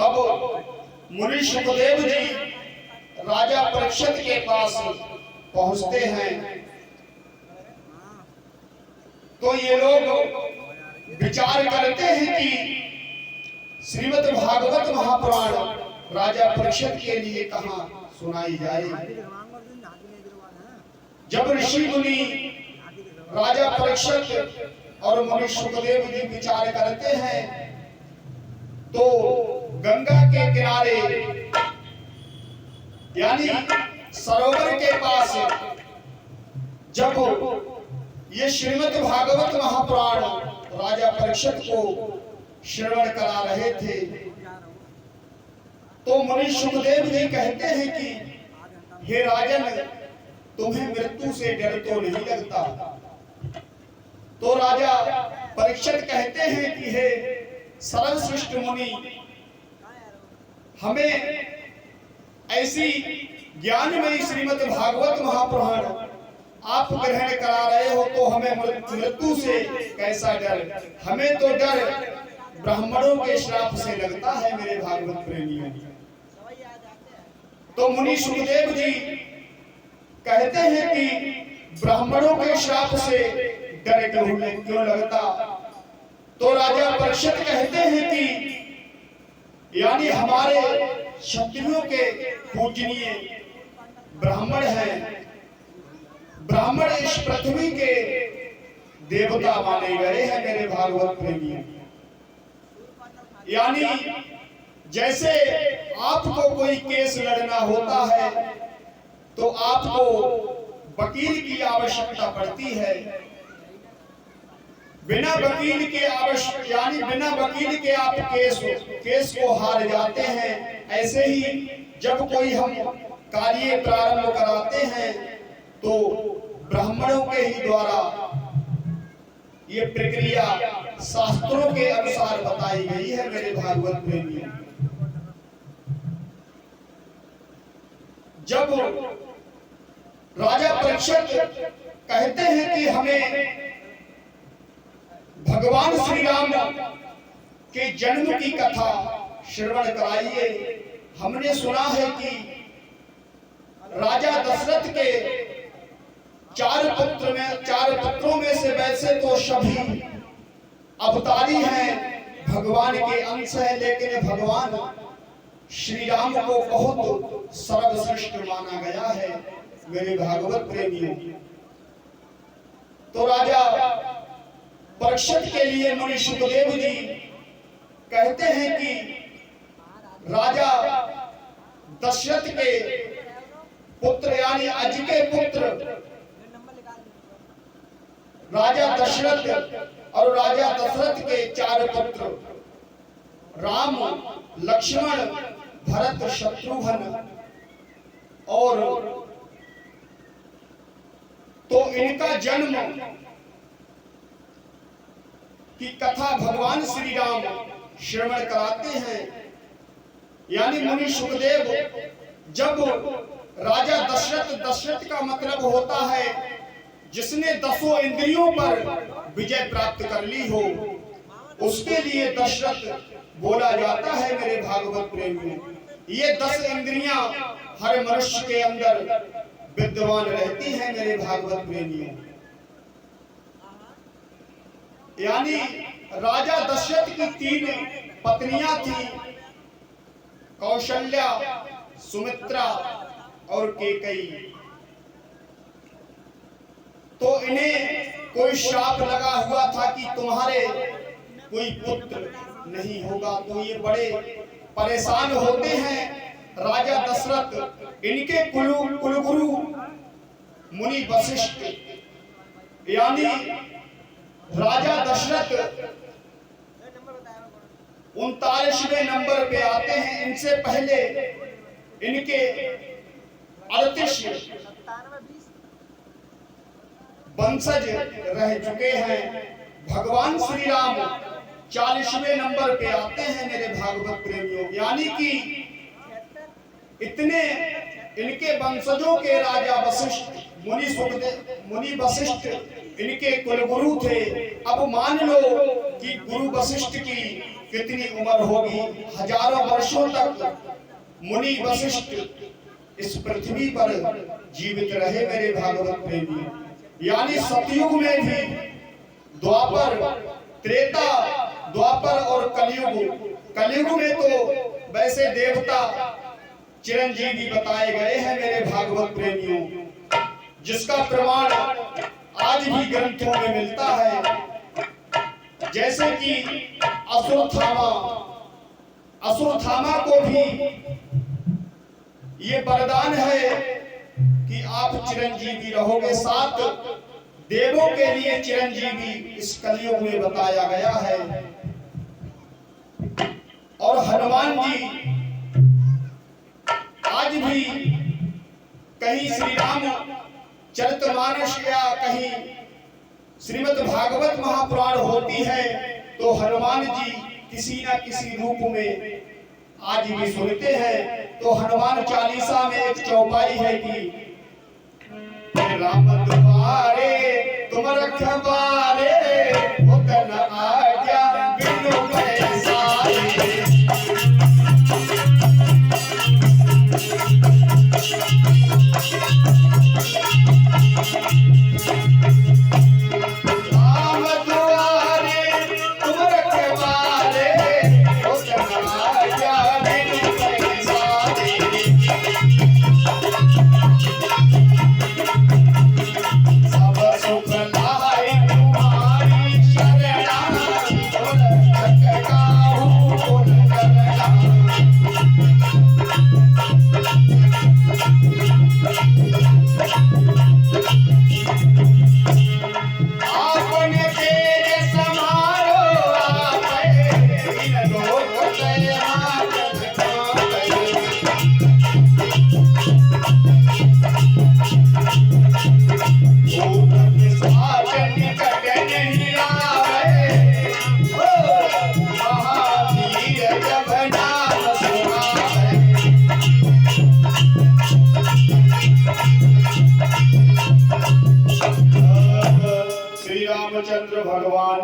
तब मुनि सुखदेव जी राजा परीक्षित के पास पहुंचते हैं तो ये लोग विचार करते हैं कि श्रीमद् भागवत महापुराण राजा परीक्षित के लिए कहां सुनाई जाए। जब ऋषि मुनि राजा परीक्षित और मुनि सुखदेव जी विचार करते हैं तो गंगा के किनारे यानी सरोवर के पास जब ये श्रीमद् भागवत महापुराण राजा परीक्षित को श्रवण करा रहे थे तो मुनि सुखदेव जी कहते हैं कि हे राजन, तुम्हें मृत्यु से डर तो नहीं लगता? तो राजा परीक्षित कहते हैं कि हे सर्वश्रेष्ठ मुनि, हमें ऐसी ज्ञानमयी श्रीमद् भागवत महापुराण आप ग्रहण करा रहे हो तो हमें मृत्यु से कैसा डर? हमें तो डर ब्राह्मणों के श्राप से लगता है मेरे भागवत प्रेमियों। तो मुनि सुखदेव जी कहते हैं कि ब्राह्मणों के श्राप से डर क्यों लगता? तो राजा परीक्षित कहते हैं कि यानी हमारे क्षत्रियों के पूजनीय ब्राह्मण हैं, ब्राह्मण इस पृथ्वी के देवता माने गए हैं मेरे भागवत प्रेमियों। यानी जैसे आपको कोई केस लड़ना होता है तो आपको वकील की आवश्यकता पड़ती है, बिना वकील के बिना वकील के आप केस को हार जाते हैं। ऐसे ही जब कोई हम कार्य प्रारंभ कराते हैं तो ब्राह्मणों के ही द्वारा ये प्रक्रिया शास्त्रों के अनुसार बताई गई है मेरे भागवत प्रेमियों। जब राजा परीक्षित कहते हैं कि हमें भगवान श्री राम के जन्म की कथा श्रवण कराइए, हमने सुना है कि राजा दशरथ के चार पुत्रों में से वैसे तो सभी अवतारी हैं, भगवान के अंश है, लेकिन भगवान श्री राम को बहुत सर्वश्रेष्ठ माना गया है मेरे भागवत प्रेमियों। तो राजा परीक्षित के लिए मुनि सुखदेव जी कहते हैं कि राजा दशरथ के पुत्र यानी अज के पुत्र राजा दशरथ और राजा दशरथ के चार पुत्र राम, लक्ष्मण, भरत, शत्रुघ्न और तो इनका जन्म की कथा भगवान श्री राम श्रवण कराते हैं। यानी मुनि सुखदेव जब राजा दशरथ का मतलब होता है जिसने 10 इंद्रियों पर विजय प्राप्त कर ली हो, उसके लिए दशरथ बोला जाता है मेरे भागवत प्रेमियों। ये 10 इंद्रियां हर मनुष्य के अंदर विद्यमान रहती हैं मेरे भागवत प्रेमियों। यानी राजा दशरथ की 3 पत्नियां थी, कौशल्या, सुमित्रा और केकई। तो इन्हें कोई श्राप लगा हुआ था कि तुम्हारे कोई पुत्र नहीं होगा, तो ये बड़े परेशान होते हैं। राजा दशरथ इनके कुलगुरु मुनि वशिष्ठ यानी राजा दशरथ 39वें नंबर पे आते हैं। इनसे पहले इनके 38 वंशज रह चुके हैं। भगवान श्री राम 40वें नंबर पे आते हैं मेरे भागवत प्रेमियों। यानी कि इतने इनके वंशजों के राजा वशिष्ठ मुनि वशिष्ठ इनके कुलगुरु थे। अब मान लो कि गुरु वशिष्ठ की कितनी उम्र होगी, हजारों वर्षों तक मुनि वशिष्ठ इस पृथ्वी पर जीवित रहे मेरे भागवत प्रेमी। यानी सतयुग में भी, द्वापर, त्रेता, द्वापर और कलयुग, कलयुग में तो वैसे देवता चिरंजीवी बताए गए हैं मेरे भागवत प्रेमियों, जिसका प्रमाण आज भी ग्रंथों में मिलता है। जैसे कि असुरथामा को भी ये वरदान है कि आप चिरंजीवी रहोगे। 7 देवों के लिए चिरंजीवी इस कलयुग में बताया गया है। और हनुमान जी आज भी कहीं श्री राम चरितमानस या कहीं श्रीमद् भागवत महापुराण होती है तो हनुमान जी किसी न किसी रूप में आज भी सुनते हैं। तो हनुमान चालीसा में एक चौपाई है कि राम तुम्हारे तुम रखवारे उतन आज्ञा बिनु पैसारे। राम तुम्हारे तुम रखवारे उतन आज्ञा बिनु पैसारे। सब सुख लाए तुम्हारी शरणा, बोल सकताहूँ बोल करना। आपने तेज समारो आपे, इन लोक के हाथ कांपे। भूत पिशाच निकट नहीं आवे, ओ महावीर जब नाम सुनावे। श्री रामचंद्र भगवान